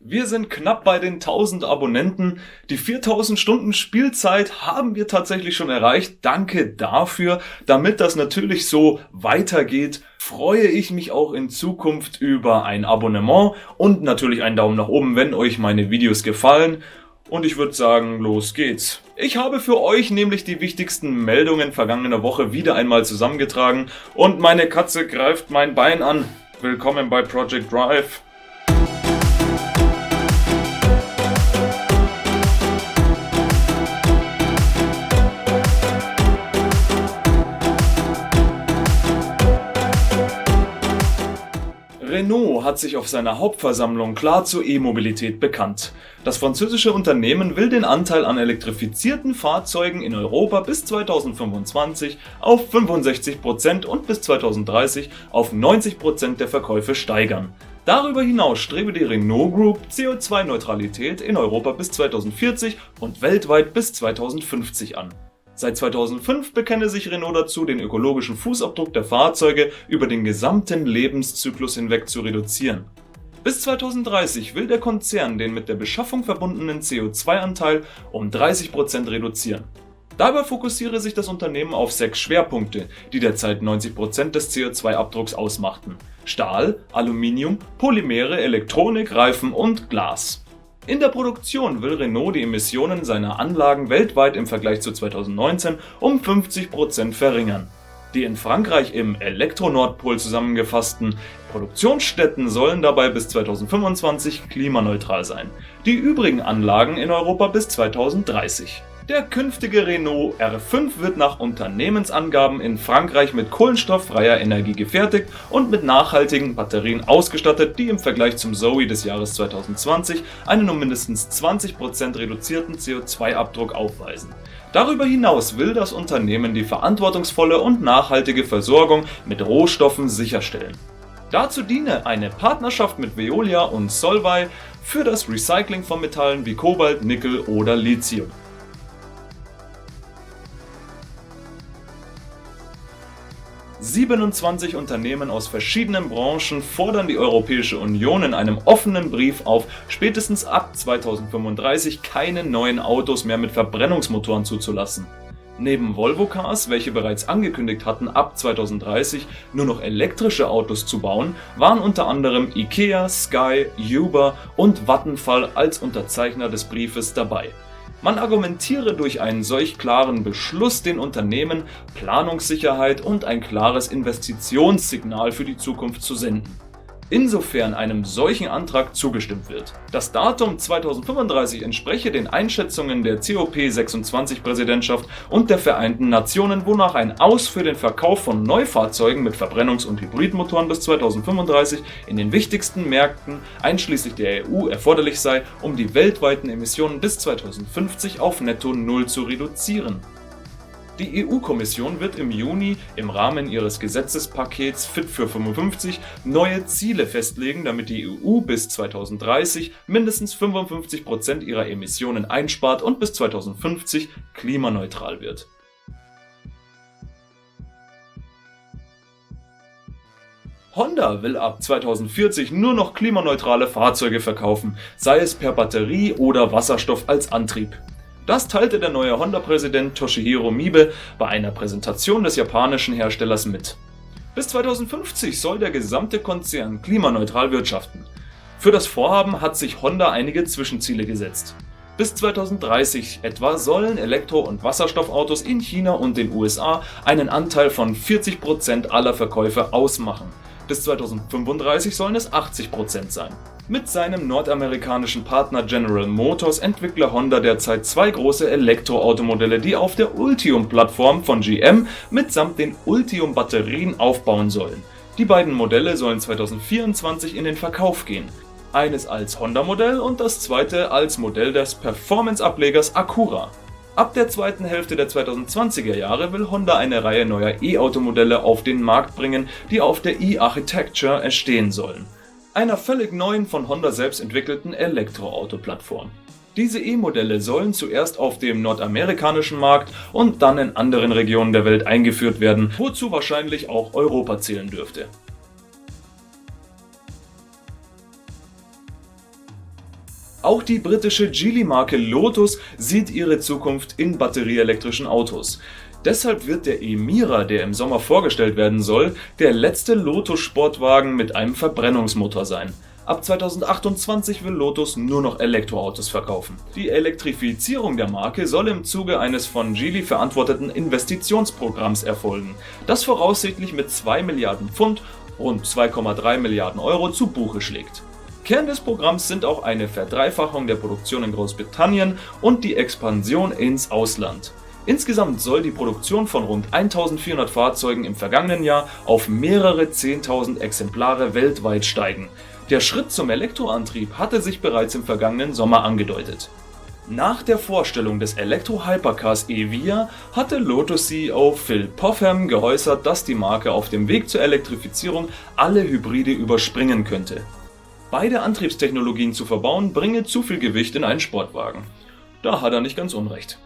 Wir sind knapp bei den 1000 Abonnenten. Die 4000 Stunden Spielzeit haben wir tatsächlich schon erreicht. Danke dafür. Damit das natürlich so weitergeht, freue ich mich auch in Zukunft über ein Abonnement und natürlich einen Daumen nach oben, wenn euch meine Videos gefallen. Und ich würde sagen, los geht's. Ich habe für euch nämlich die wichtigsten Meldungen vergangener Woche wieder einmal zusammengetragen und meine Katze greift mein Bein an. Willkommen bei Project Drive. Renault hat sich auf seiner Hauptversammlung klar zur E-Mobilität bekannt. Das französische Unternehmen will den Anteil an elektrifizierten Fahrzeugen in Europa bis 2025 auf 65% und bis 2030 auf 90% der Verkäufe steigern. Darüber hinaus strebe die Renault Group CO2-Neutralität in Europa bis 2040 und weltweit bis 2050 an. Seit 2005 bekenne sich Renault dazu, den ökologischen Fußabdruck der Fahrzeuge über den gesamten Lebenszyklus hinweg zu reduzieren. Bis 2030 will der Konzern den mit der Beschaffung verbundenen CO2-Anteil um 30% reduzieren. Dabei fokussiere sich das Unternehmen auf 6 Schwerpunkte, die derzeit 90% des CO2-Abdrucks ausmachten: Stahl, Aluminium, Polymere, Elektronik, Reifen und Glas. In der Produktion will Renault die Emissionen seiner Anlagen weltweit im Vergleich zu 2019 um 50% verringern. Die in Frankreich im Elektro-Nordpol zusammengefassten Produktionsstätten sollen dabei bis 2025 klimaneutral sein, die übrigen Anlagen in Europa bis 2030. Der künftige Renault R5 wird nach Unternehmensangaben in Frankreich mit kohlenstofffreier Energie gefertigt und mit nachhaltigen Batterien ausgestattet, die im Vergleich zum Zoe des Jahres 2020 einen um mindestens 20% reduzierten CO2-Abdruck aufweisen. Darüber hinaus will das Unternehmen die verantwortungsvolle und nachhaltige Versorgung mit Rohstoffen sicherstellen. Dazu diene eine Partnerschaft mit Veolia und Solvay für das Recycling von Metallen wie Kobalt, Nickel oder Lithium. 27 Unternehmen aus verschiedenen Branchen fordern die Europäische Union in einem offenen Brief auf, spätestens ab 2035 keine neuen Autos mehr mit Verbrennungsmotoren zuzulassen. Neben Volvo Cars, welche bereits angekündigt hatten, ab 2030 nur noch elektrische Autos zu bauen, waren unter anderem IKEA, Sky, Uber und Vattenfall als Unterzeichner des Briefes dabei. Man argumentiere durch einen solch klaren Beschluss den Unternehmen Planungssicherheit und ein klares Investitionssignal für die Zukunft zu senden. Insofern einem solchen Antrag zugestimmt wird. Das Datum 2035 entspreche den Einschätzungen der COP26-Präsidentschaft und der Vereinten Nationen, wonach ein Aus für den Verkauf von Neufahrzeugen mit Verbrennungs- und Hybridmotoren bis 2035 in den wichtigsten Märkten, einschließlich der EU, erforderlich sei, um die weltweiten Emissionen bis 2050 auf Netto Null zu reduzieren. Die EU-Kommission wird im Juni im Rahmen ihres Gesetzespakets Fit für 55 neue Ziele festlegen, damit die EU bis 2030 mindestens 55% ihrer Emissionen einspart und bis 2050 klimaneutral wird. Honda will ab 2040 nur noch klimaneutrale Fahrzeuge verkaufen, sei es per Batterie oder Wasserstoff als Antrieb. Das teilte der neue Honda-Präsident Toshihiro Mibe bei einer Präsentation des japanischen Herstellers mit. Bis 2050 soll der gesamte Konzern klimaneutral wirtschaften. Für das Vorhaben hat sich Honda einige Zwischenziele gesetzt. Bis 2030 etwa sollen Elektro- und Wasserstoffautos in China und den USA einen Anteil von 40% aller Verkäufe ausmachen. Bis 2035 sollen es 80% sein. Mit seinem nordamerikanischen Partner General Motors entwickle Honda derzeit 2 große Elektroautomodelle, die auf der Ultium-Plattform von GM mitsamt den Ultium-Batterien aufbauen sollen. Die beiden Modelle sollen 2024 in den Verkauf gehen. Eines als Honda-Modell und das zweite als Modell des Performance-Ablegers Acura. Ab der zweiten Hälfte der 2020er Jahre will Honda eine Reihe neuer E-Automodelle auf den Markt bringen, die auf der e-Architecture entstehen sollen, einer völlig neuen von Honda selbst entwickelten Elektroauto-Plattform. Diese E-Modelle sollen zuerst auf dem nordamerikanischen Markt und dann in anderen Regionen der Welt eingeführt werden, wozu wahrscheinlich auch Europa zählen dürfte. Auch die britische Geely-Marke Lotus sieht ihre Zukunft in batterieelektrischen Autos. Deshalb wird der Emira, der im Sommer vorgestellt werden soll, der letzte Lotus-Sportwagen mit einem Verbrennungsmotor sein. Ab 2028 will Lotus nur noch Elektroautos verkaufen. Die Elektrifizierung der Marke soll im Zuge eines von Geely verantworteten Investitionsprogramms erfolgen, das voraussichtlich mit 2 Milliarden Pfund, rund 2,3 Milliarden Euro, zu Buche schlägt. Kern des Programms sind auch eine Verdreifachung der Produktion in Großbritannien und die Expansion ins Ausland. Insgesamt soll die Produktion von rund 1400 Fahrzeugen im vergangenen Jahr auf mehrere 10.000 Exemplare weltweit steigen. Der Schritt zum Elektroantrieb hatte sich bereits im vergangenen Sommer angedeutet. Nach der Vorstellung des Elektro-Hypercars Evija hatte Lotus-CEO Phil Popham geäußert, dass die Marke auf dem Weg zur Elektrifizierung alle Hybride überspringen könnte. Beide Antriebstechnologien zu verbauen, bringe zu viel Gewicht in einen Sportwagen. Da hat er nicht ganz unrecht.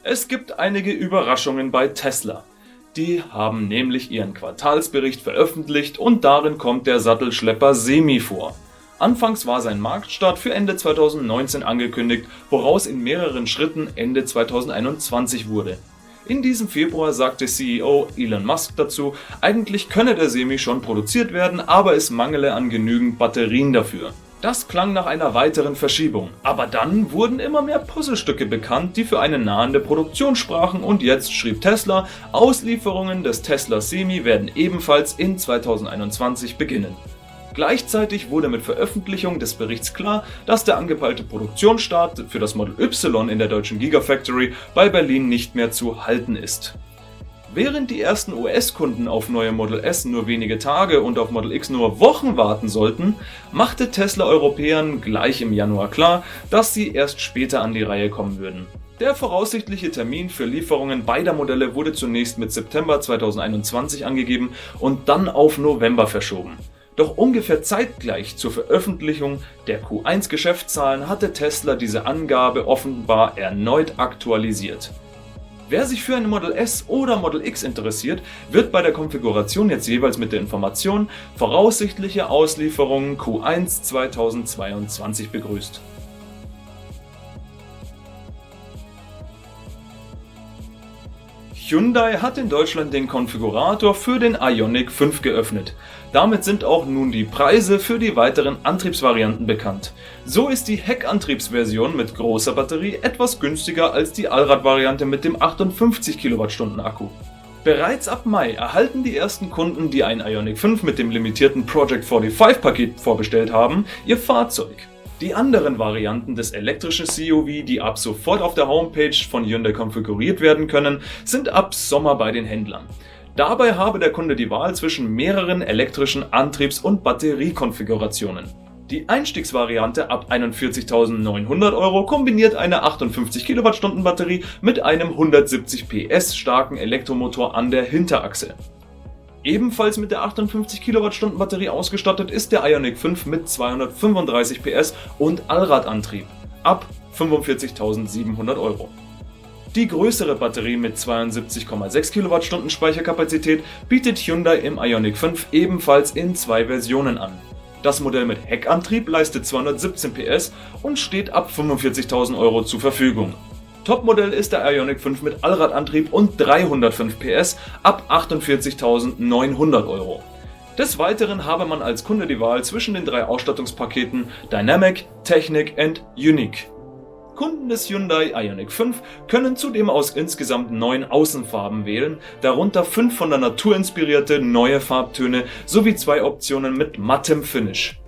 Es gibt einige Überraschungen bei Tesla. Die haben nämlich ihren Quartalsbericht veröffentlicht und darin kommt der Sattelschlepper Semi vor. Anfangs war sein Marktstart für Ende 2019 angekündigt, woraus in mehreren Schritten Ende 2021 wurde. In diesem Februar sagte CEO Elon Musk dazu, eigentlich könne der Semi schon produziert werden, aber es mangele an genügend Batterien dafür. Das klang nach einer weiteren Verschiebung, aber dann wurden immer mehr Puzzlestücke bekannt, die für eine nahende Produktion sprachen, und jetzt schrieb Tesla, Auslieferungen des Tesla Semi werden ebenfalls in 2021 beginnen. Gleichzeitig wurde mit Veröffentlichung des Berichts klar, dass der angepeilte Produktionsstart für das Model Y in der deutschen Gigafactory bei Berlin nicht mehr zu halten ist. Während die ersten US-Kunden auf neue Model S nur wenige Tage und auf Model X nur Wochen warten sollten, machte Tesla Europäern gleich im Januar klar, dass sie erst später an die Reihe kommen würden. Der voraussichtliche Termin für Lieferungen beider Modelle wurde zunächst mit September 2021 angegeben und dann auf November verschoben. Doch ungefähr zeitgleich zur Veröffentlichung der Q1-Geschäftszahlen hatte Tesla diese Angabe offenbar erneut aktualisiert. Wer sich für ein Model S oder Model X interessiert, wird bei der Konfiguration jetzt jeweils mit der Information voraussichtliche Auslieferungen Q1 2022 begrüßt. Hyundai hat in Deutschland den Konfigurator für den Ioniq 5 geöffnet. Damit sind auch nun die Preise für die weiteren Antriebsvarianten bekannt. So ist die Heckantriebsversion mit großer Batterie etwas günstiger als die Allradvariante mit dem 58 Kilowattstunden Akku. Bereits ab Mai erhalten die ersten Kunden, die ein Ioniq 5 mit dem limitierten Project 45 Paket vorbestellt haben, ihr Fahrzeug. Die anderen Varianten des elektrischen CUV, die ab sofort auf der Homepage von Hyundai konfiguriert werden können, sind ab Sommer bei den Händlern. Dabei habe der Kunde die Wahl zwischen mehreren elektrischen Antriebs- und Batteriekonfigurationen. Die Einstiegsvariante ab 41.900 Euro kombiniert eine 58 Kilowattstunden Batterie mit einem 170 PS starken Elektromotor an der Hinterachse. Ebenfalls mit der 58 Kilowattstunden Batterie ausgestattet ist der Ioniq 5 mit 235 PS und Allradantrieb ab 45.700 Euro. Die größere Batterie mit 72,6 Kilowattstunden Speicherkapazität bietet Hyundai im Ioniq 5 ebenfalls in zwei Versionen an. Das Modell mit Heckantrieb leistet 217 PS und steht ab 45.000 Euro zur Verfügung. Topmodell ist der Ioniq 5 mit Allradantrieb und 305 PS ab 48.900 Euro. Des Weiteren habe man als Kunde die Wahl zwischen den drei Ausstattungspaketen Dynamic, Technic und Unique. Kunden des Hyundai Ioniq 5 können zudem aus insgesamt 9 Außenfarben wählen, darunter 5 von der Natur inspirierte neue Farbtöne sowie 2 Optionen mit mattem Finish.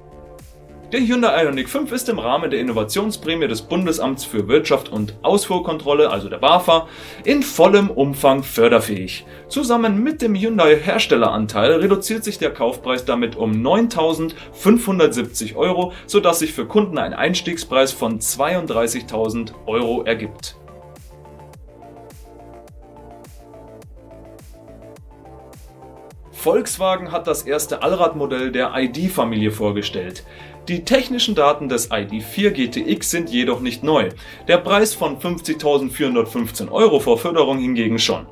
Der Hyundai Ioniq 5 ist im Rahmen der Innovationsprämie des Bundesamts für Wirtschaft und Ausfuhrkontrolle, also der BAFA, in vollem Umfang förderfähig. Zusammen mit dem Hyundai Herstelleranteil reduziert sich der Kaufpreis damit um 9.570 Euro, sodass sich für Kunden ein Einstiegspreis von 32.000 Euro ergibt. Volkswagen hat das erste Allradmodell der ID.-Familie vorgestellt. Die technischen Daten des ID.4 GTX sind jedoch nicht neu, der Preis von 50.415 Euro vor Förderung hingegen schon.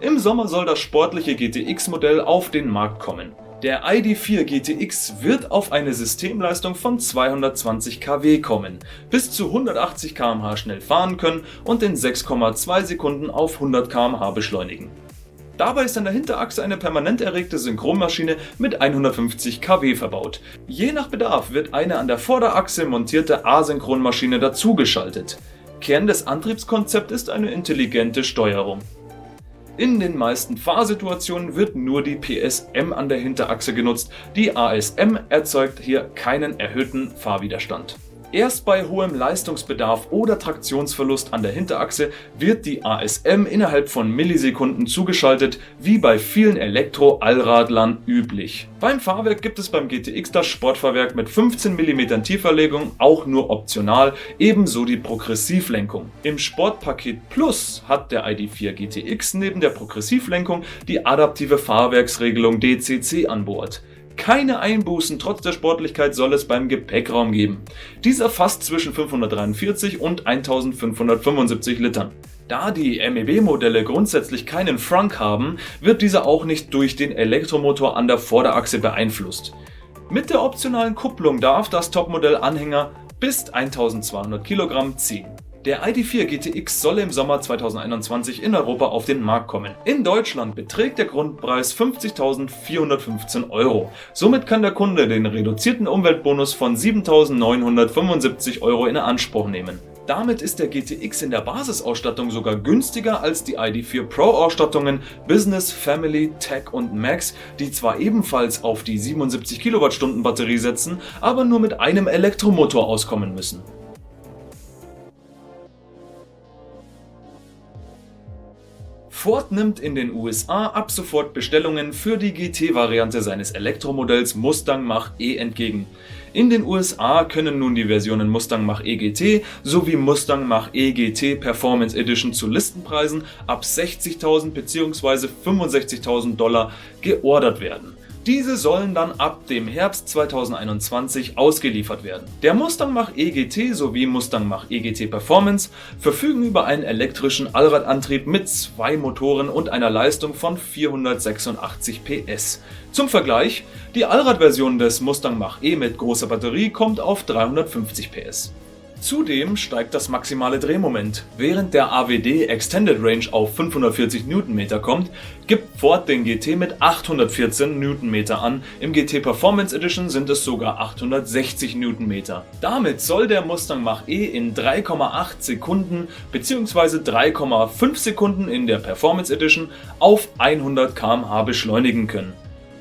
Im Sommer soll das sportliche GTX-Modell auf den Markt kommen. Der ID.4 GTX wird auf eine Systemleistung von 220 kW kommen, bis zu 180 km/h schnell fahren können und in 6,2 Sekunden auf 100 km/h beschleunigen. Dabei ist an der Hinterachse eine permanent erregte Synchronmaschine mit 150 kW verbaut. Je nach Bedarf wird eine an der Vorderachse montierte Asynchronmaschine dazugeschaltet. Kern des Antriebskonzepts ist eine intelligente Steuerung. In den meisten Fahrsituationen wird nur die PSM an der Hinterachse genutzt, die ASM erzeugt hier keinen erhöhten Fahrwiderstand. Erst bei hohem Leistungsbedarf oder Traktionsverlust an der Hinterachse wird die ASM innerhalb von Millisekunden zugeschaltet, wie bei vielen Elektro-Allradlern üblich. Beim Fahrwerk gibt es beim GTX das Sportfahrwerk mit 15 mm Tieferlegung, auch nur optional, ebenso die Progressivlenkung. Im Sportpaket Plus hat der ID.4 GTX neben der Progressivlenkung die adaptive Fahrwerksregelung DCC an Bord. Keine Einbußen trotz der Sportlichkeit soll es beim Gepäckraum geben. Dieser fasst zwischen 543 und 1575 Litern. Da die MEB-Modelle grundsätzlich keinen Frunk haben, wird dieser auch nicht durch den Elektromotor an der Vorderachse beeinflusst. Mit der optionalen Kupplung darf das Topmodell-Anhänger bis 1200 Kilogramm ziehen. Der ID.4 GTX soll im Sommer 2021 in Europa auf den Markt kommen. In Deutschland beträgt der Grundpreis 50.415 €. Somit kann der Kunde den reduzierten Umweltbonus von 7.975 € in Anspruch nehmen. Damit ist der GTX in der Basisausstattung sogar günstiger als die ID.4 Pro-Ausstattungen Business, Family, Tech und Max, die zwar ebenfalls auf die 77 Kilowattstunden Batterie setzen, aber nur mit einem Elektromotor auskommen müssen. Ford nimmt in den USA ab sofort Bestellungen für die GT-Variante seines Elektromodells Mustang Mach-E entgegen. In den USA können nun die Versionen Mustang Mach-E GT sowie Mustang Mach-E GT Performance Edition zu Listenpreisen ab 60.000 bzw. 65.000 $ geordert werden. Diese sollen dann ab dem Herbst 2021 ausgeliefert werden. Der Mustang Mach-E GT sowie Mustang Mach-E GT Performance verfügen über einen elektrischen Allradantrieb mit 2 Motoren und einer Leistung von 486 PS. Zum Vergleich, die Allradversion des Mustang Mach-E mit großer Batterie kommt auf 350 PS. Zudem steigt das maximale Drehmoment. Während der AWD Extended Range auf 540 Nm kommt, gibt Ford den GT mit 814 Nm an, im GT Performance Edition sind es sogar 860 Nm. Damit soll der Mustang Mach-E in 3,8 Sekunden bzw. 3,5 Sekunden in der Performance Edition auf 100 km/h beschleunigen können.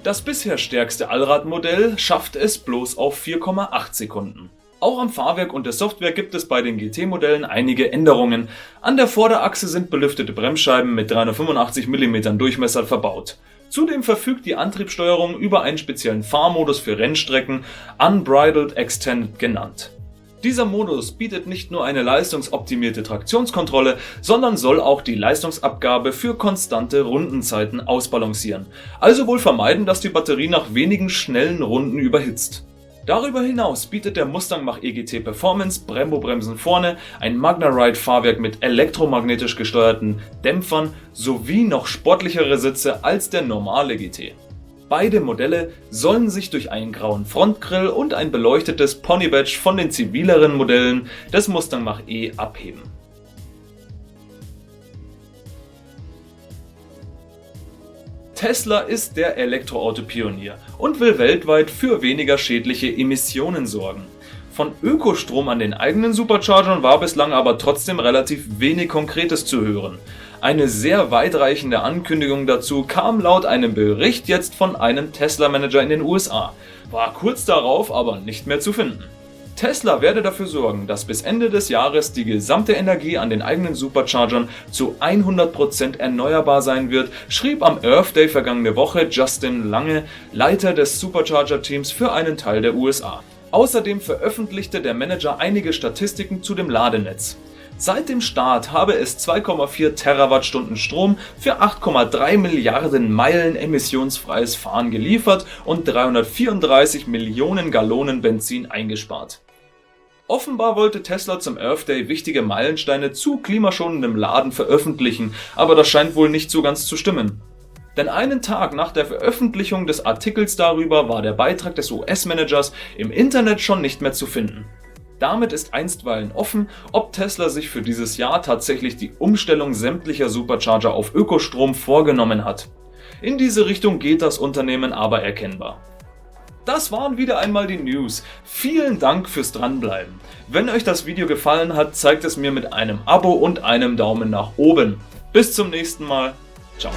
Das bisher stärkste Allradmodell schafft es bloß auf 4,8 Sekunden. Auch am Fahrwerk und der Software gibt es bei den GT-Modellen einige Änderungen. An der Vorderachse sind belüftete Bremsscheiben mit 385 mm Durchmesser verbaut. Zudem verfügt die Antriebssteuerung über einen speziellen Fahrmodus für Rennstrecken, Unbridled Extended genannt. Dieser Modus bietet nicht nur eine leistungsoptimierte Traktionskontrolle, sondern soll auch die Leistungsabgabe für konstante Rundenzeiten ausbalancieren, also wohl vermeiden, dass die Batterie nach wenigen schnellen Runden überhitzt. Darüber hinaus bietet der Mustang Mach-E GT Performance Brembo-Bremsen vorne, ein Magna-Ride-Fahrwerk mit elektromagnetisch gesteuerten Dämpfern sowie noch sportlichere Sitze als der normale GT. Beide Modelle sollen sich durch einen grauen Frontgrill und ein beleuchtetes Pony-Badge von den zivileren Modellen des Mustang Mach-E abheben. Tesla ist der Elektroauto-Pionier und will weltweit für weniger schädliche Emissionen sorgen. Von Ökostrom an den eigenen Superchargern war bislang aber trotzdem relativ wenig Konkretes zu hören. Eine sehr weitreichende Ankündigung dazu kam laut einem Bericht jetzt von einem Tesla-Manager in den USA, war kurz darauf aber nicht mehr zu finden. Tesla werde dafür sorgen, dass bis Ende des Jahres die gesamte Energie an den eigenen Superchargern zu 100% erneuerbar sein wird, schrieb am Earth Day vergangene Woche Justin Lange, Leiter des Supercharger-Teams für einen Teil der USA. Außerdem veröffentlichte der Manager einige Statistiken zu dem Ladenetz. Seit dem Start habe es 2,4 Terawattstunden Strom für 8,3 Milliarden Meilen emissionsfreies Fahren geliefert und 334 Millionen Gallonen Benzin eingespart. Offenbar wollte Tesla zum Earth Day wichtige Meilensteine zu klimaschonendem Laden veröffentlichen, aber das scheint wohl nicht so ganz zu stimmen. Denn einen Tag nach der Veröffentlichung des Artikels darüber war der Beitrag des US-Managers im Internet schon nicht mehr zu finden. Damit ist einstweilen offen, ob Tesla sich für dieses Jahr tatsächlich die Umstellung sämtlicher Supercharger auf Ökostrom vorgenommen hat. In diese Richtung geht das Unternehmen aber erkennbar. Das waren wieder einmal die News. Vielen Dank fürs Dranbleiben. Wenn euch das Video gefallen hat, zeigt es mir mit einem Abo und einem Daumen nach oben. Bis zum nächsten Mal. Ciao.